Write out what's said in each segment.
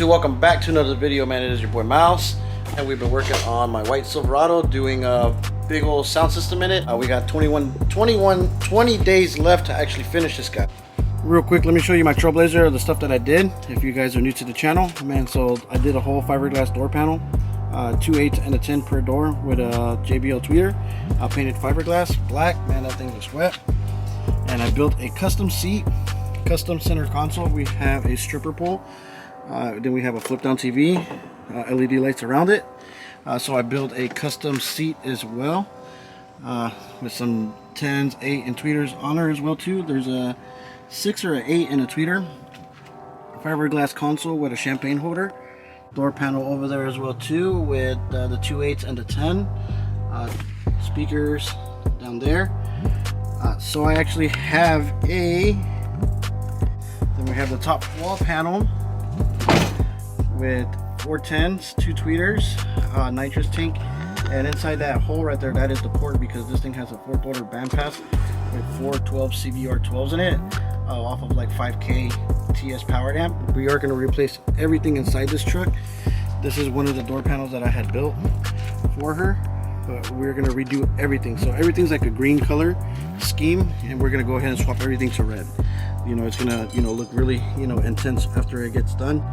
YouTube, welcome back to another video, man. It is your boy Mouse, and we've been working on my white Silverado, doing a big old sound system in it. We got 20 days left to actually finish this guy. Real quick, let me show you my Trailblazer, the stuff that I did, if you guys are new to the channel, man. So I did a whole fiberglass door panel, 2 8 and a 10 per door with a JBL tweeter. I painted fiberglass black, man, that thing was wet. And I built a custom seat, custom center console. We have a stripper pole, then we have a flip down TV, LED lights around it. So I built a custom seat as well, with some 10s, 8 and tweeters on there as well too. There's a 6 or an 8 and a tweeter, fiberglass console with a champagne holder, door panel over there as well too with the 2 8s and the 10, speakers down there. So I actually have then we have the top wall panel with 4 10s, 2 tweeters, nitrous tank, and inside that hole right there, that is the port, because this thing has a 4th order bandpass with 4 12 CBR 12s in it, off of like 5K TS powered amp. We are going to replace everything inside this truck. This is one of the door panels that I had built for her, but we're going to redo everything. So everything's like a green color scheme, and we're going to go ahead and swap everything to red. You know, it's gonna, look really, intense after it gets done.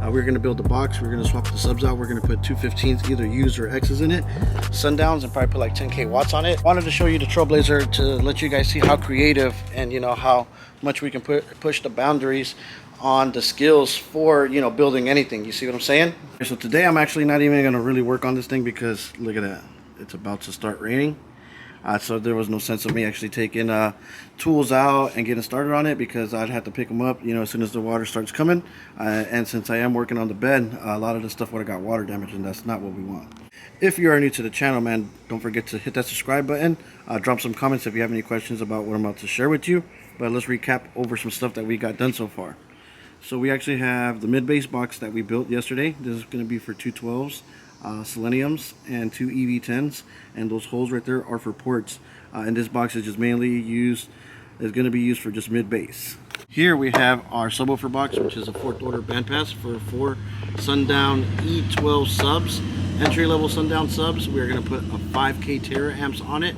We're gonna build the box. We're gonna swap the subs out. We're gonna put 2 15s, either U's or X's in it, sundowns, and probably put like 10K watts on it. Wanted to show you the Trailblazer to let you guys see how creative and how much we can push the boundaries on the skills for building anything. You see what I'm saying? So today I'm actually not even gonna really work on this thing, because look at that, it's about to start raining. So there was no sense of me actually taking tools out and getting started on it, because I'd have to pick them up as soon as the water starts coming, and since I am working on the bed, a lot of the stuff would have got water damage, and that's not what we want. If you are new to the channel, man, don't forget to hit that subscribe button, drop some comments if you have any questions about what I'm about to share with you. But let's recap over some stuff that we got done so far. So we actually have the mid-base box that we built yesterday. This is going to be for 2 12s, seleniums, and 2 EV10s, and those holes right there are for ports. And this box is just mainly going to be used for just mid-bass. Here we have our subwoofer box, which is a 4th order bandpass for 4 sundown E12 subs, entry level sundown subs. We're going to put a 5K Tera amps on it.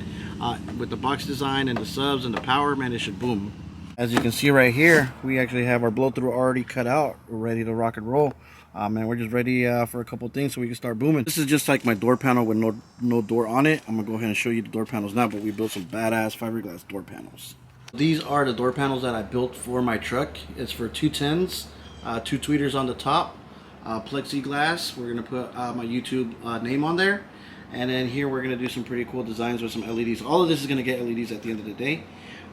With the box design and the subs and the power, man, it should boom. As you can see right here, we actually have our blow through already cut out. We're ready to rock and roll. Man, we're just ready for a couple things so we can start booming. This is just like my door panel with no door on it. I'm gonna go ahead and show you the door panels now, but we built some badass fiberglass door panels. These are the door panels that I built for my truck. It's for 2 10s, 2 tweeters on the top, plexiglass. We're gonna put my YouTube name on there, and then here we're gonna do some pretty cool designs with some LEDs. All of this is gonna get LEDs at the end of the day,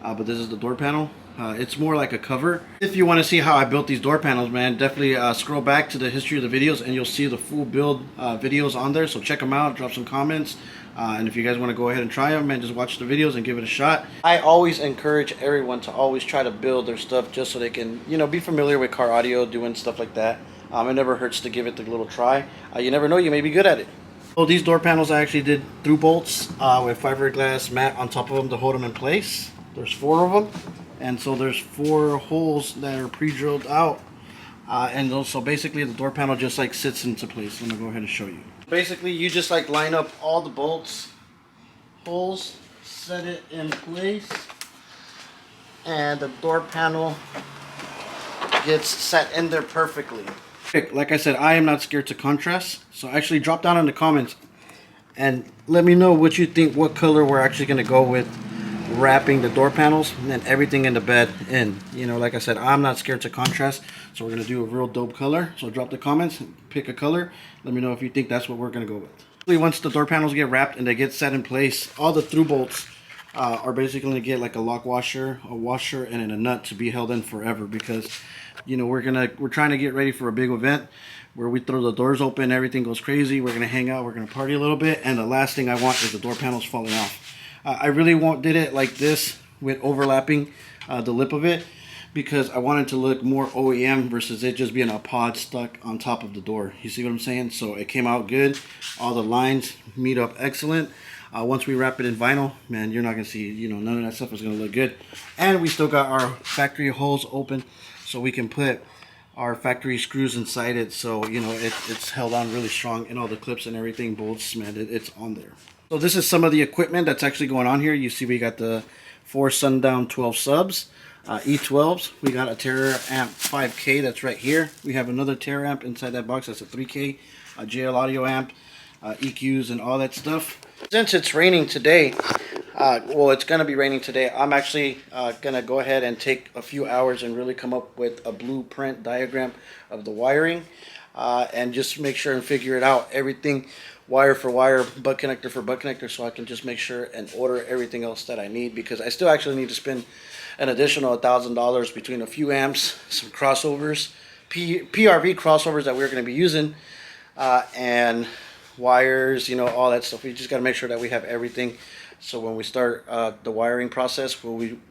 but this is the door panel. It's more like a cover. If you want to see how I built these door panels, man, definitely scroll back to the history of the videos, and you'll see the full build videos on there. So check them out, drop some comments, and if you guys want to go ahead and try them, man, just watch the videos and give it a shot. I always encourage everyone to always try to build their stuff just so they can be familiar with car audio, doing stuff like that. It never hurts to give it the little try. You never know, you may be good at it. So these door panels I actually did through bolts with fiberglass mat on top of them to hold them in place. There's 4 of them. And so there's 4 holes that are pre-drilled out, and so basically the door panel just like sits into place. Let me go ahead and show you. Basically you just like line up all the bolts, holes, set it in place, and the door panel gets set in there perfectly. Like I said, I am not scared to contrast, so actually drop down in the comments and let me know what you think, what color we're actually going to go with wrapping the door panels and then everything in the bed in. Like I said, I'm not scared to contrast, so we're gonna do a real dope color. So drop the comments, pick a color, let me know if you think that's what we're gonna go with. Once the door panels get wrapped and they get set in place, all the through bolts are basically gonna get like a lock washer, a washer, and then a nut to be held in forever, because we're trying to get ready for a big event where we throw the doors open, everything goes crazy, we're gonna hang out, we're gonna party a little bit, and the last thing I want is the door panels falling off. I really did it like this with overlapping the lip of it, because I wanted to look more OEM versus it just being a pod stuck on top of the door. You see what I'm saying? So it came out good. All the lines meet up excellent. Once we wrap it in vinyl, man, you're not gonna see, none of that stuff is gonna look good. And we still got our factory holes open, so we can put our factory screws inside it, so you know it's held on really strong, and all the clips and everything, bolts, man, it's on there. So this is some of the equipment that's actually going on here. You see we got the 4 Sundown 12 subs, E12s. We got a Terra amp 5K that's right here. We have another Terra amp inside that box. That's a 3K, a JL audio amp, EQs and all that stuff. Since it's raining today, well, it's going to be raining today, I'm actually going to go ahead and take a few hours and really come up with a blueprint diagram of the wiring, and just make sure and figure it out, everything wire for wire, butt connector for butt connector, so I can just make sure and order everything else that I need, because I still actually need to spend an additional $1,000 between a few amps, some crossovers, PRV crossovers that we're going to be using, and wires, you know, all that stuff. We just got to make sure that we have everything, so when we start the wiring process,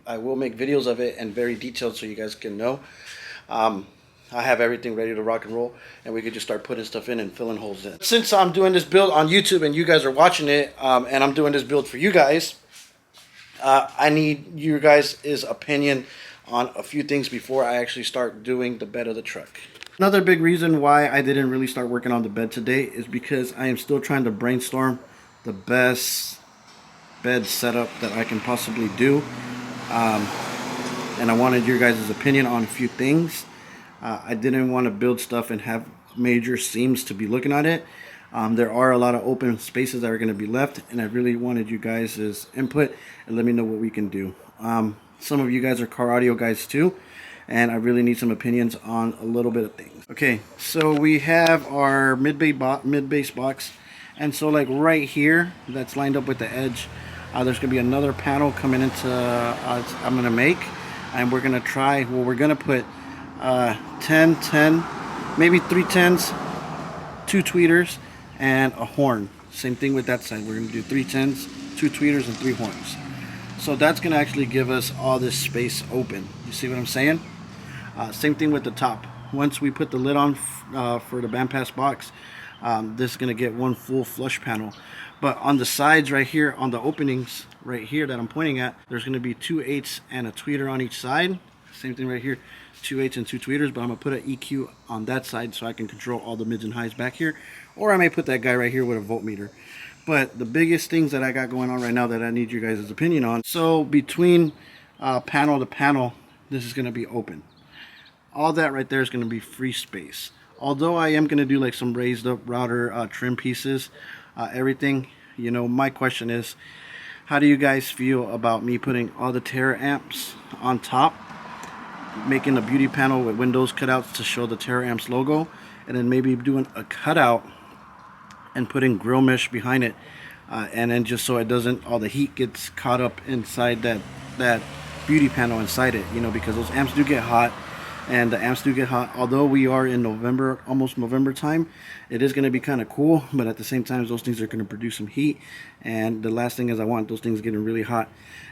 I will make videos of it and very detailed so you guys can know. I have everything ready to rock and roll, and we could just start putting stuff in and filling holes in. Since I'm doing this build on YouTube and you guys are watching it, and I'm doing this build for you guys, I need you guys' opinion on a few things before I actually start doing the bed of the truck. Another big reason why I didn't really start working on the bed today is because I am still trying to brainstorm the best bed setup that I can possibly do, and I wanted your guys' opinion on a few things. I didn't want to build stuff and have major seams to be looking at it. There are a lot of open spaces that are going to be left, and I really wanted you guys' input and let me know what we can do. Some of you guys are car audio guys too, and I really need some opinions on a little bit of things. Okay, so we have our mid-bass box, and so like right here, that's lined up with the edge, there's going to be another panel coming into, I'm going to make, and we're going to try, well, we're going to put 10, maybe 3 10s, 2 tweeters, and a horn. Same thing with that side. We're going to do 3 10s, 2 tweeters, and 3 horns. So that's going to actually give us all this space open. You see what I'm saying? Same thing with the top. Once we put the lid on for the bandpass box, this is going to get one full flush panel. But on the sides right here, on the openings right here that I'm pointing at, there's going to be 2 8s and a tweeter on each side. Same thing right here, 2 8s and 2 tweeters, but I'm going to put an EQ on that side so I can control all the mids and highs back here. Or I may put that guy right here with a voltmeter. But the biggest things that I got going on right now that I need you guys' opinion on, so between panel to panel, this is going to be open. All that right there is going to be free space. Although I am going to do like some raised up router trim pieces, everything, you know, my question is, how do you guys feel about me putting all the Terra amps on top, making a beauty panel with windows cutouts to show the Terra amps logo, and then maybe doing a cutout and putting grill mesh behind it, and then just so it doesn't, all the heat gets caught up inside that beauty panel inside it, you know, because those amps do get hot, and the amps do get hot. Although we are in November, almost November time, it is going to be kind of cool, but at the same time those things are going to produce some heat, and the last thing is I want those things getting really hot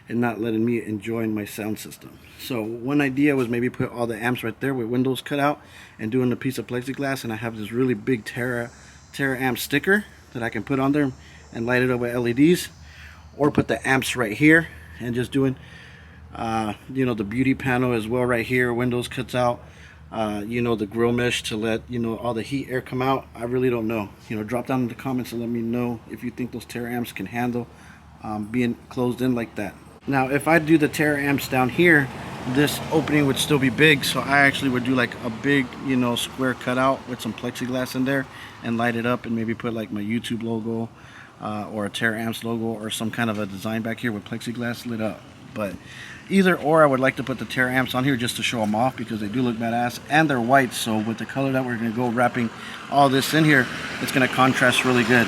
and not letting me enjoy my sound system. So one idea was maybe put all the amps right there with windows cut out and doing a piece of plexiglass, and I have this really big Terra amp sticker that I can put on there and light it up with LEDs, or put the amps right here and just doing you know, the beauty panel as well right here, windows cuts out, you know, the grill mesh to let, you know, all the heat air come out. I really don't know. You know, drop down in the comments and let me know if you think those Terra amps can handle being closed in like that. Now if I do the Terra amps down here, this opening would still be big, so I actually would do like a big, you know, square cutout with some plexiglass in there and light it up, and maybe put like my YouTube logo or a Terra amps logo or some kind of a design back here with plexiglass lit up. But either or, I would like to put the Terra amps on here just to show them off, because they do look badass and they're white, so with the color that we're going to go wrapping all this in here, it's going to contrast really good.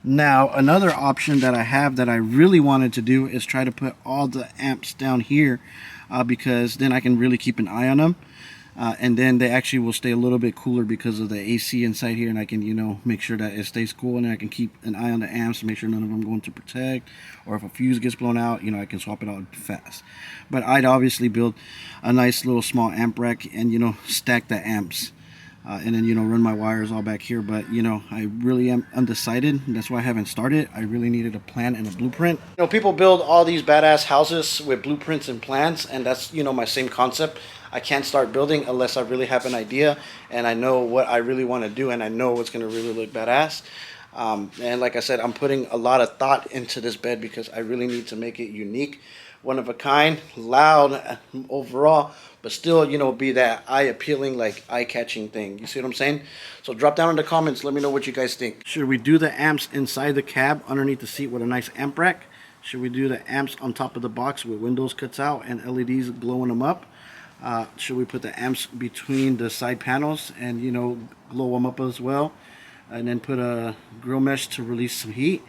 Now another option that I have that I really wanted to do is try to put all the amps down here, because then I can really keep an eye on them, and then they actually will stay a little bit cooler because of the AC inside here, and I can, you know, make sure that it stays cool, and I can keep an eye on the amps to make sure none of them go into protect, or if a fuse gets blown out, you know, I can swap it out fast. But I'd obviously build a nice little small amp rack and, you know, stack the amps and then, you know, run my wires all back here. But, you know, I really am undecided. That's why I haven't started. I really needed a plan and a blueprint. You know, people build all these badass houses with blueprints and plans, and that's, you know, my same concept. I can't start building unless I really have an idea and I know what I really want to do and I know what's going to really look badass. And like I said, I'm putting a lot of thought into this bed because I really need to make it unique, one of a kind, loud overall, but still, you know, be that eye appealing, like eye catching thing. You see what I'm saying? So drop down in the comments. Let me know what you guys think. Should we do the amps inside the cab underneath the seat with a nice amp rack? Should we do the amps on top of the box with windows cuts out and LEDs glowing them up? Should we put the amps between the side panels and, you know, glow them up as well? And then put a grill mesh to release some heat.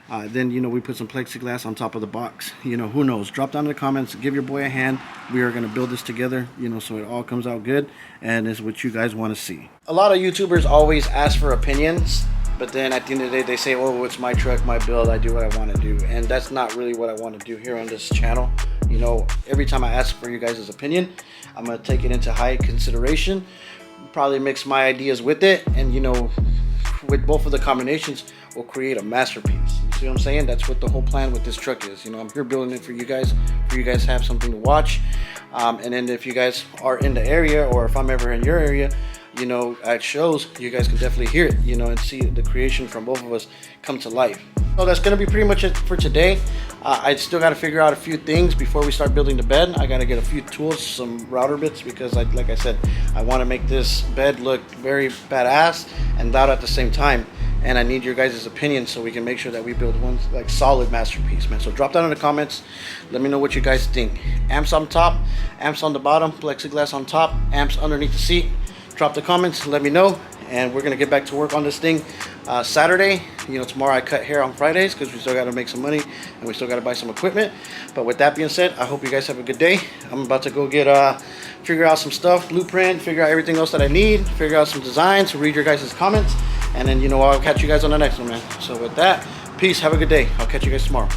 Then, you know, we put some plexiglass on top of the box. You know, who knows? Drop down in the comments. Give your boy a hand. We are going to build this together, you know, so it all comes out good. And it's what you guys want to see. A lot of YouTubers always ask for opinions. But then at the end of the day, they say, oh, it's my truck, my build. I do what I want to do. And that's not really what I want to do here on this channel. You know, every time I ask for you guys' opinion, I'm going to take it into high consideration. Probably mix my ideas with it. And, you know, with both of the combinations, we'll create a masterpiece. You see what I'm saying? That's what the whole plan with this truck is. You know, I'm here building it for you guys to have something to watch. And then if you guys are in the area, or if I'm ever in your area, you know, at shows, you guys can definitely hear it, you know, and see the creation from both of us come to life. So that's going to be pretty much it for today. I still got to figure out a few things before we start building the bed. I got to get a few tools, some router bits, because like I said, I want to make this bed look very badass and loud at the same time. And I need your guys' opinion so we can make sure that we build one like solid masterpiece, man. So drop down in the comments. Let me know what you guys think. Amps on top, amps on the bottom, plexiglass on top, amps underneath the seat. Drop the comments, let me know, and we're gonna get back to work on this thing Saturday. You know, tomorrow I cut hair on Fridays because we still got to make some money and we still got to buy some equipment. But with that being said, I hope you guys have a good day. I'm about to go get figure out some stuff, blueprint, figure out everything else that I need, figure out some designs, read your guys' comments, and then, you know, I'll catch you guys on the next one, man. So with that, peace, have a good day. I'll catch you guys tomorrow.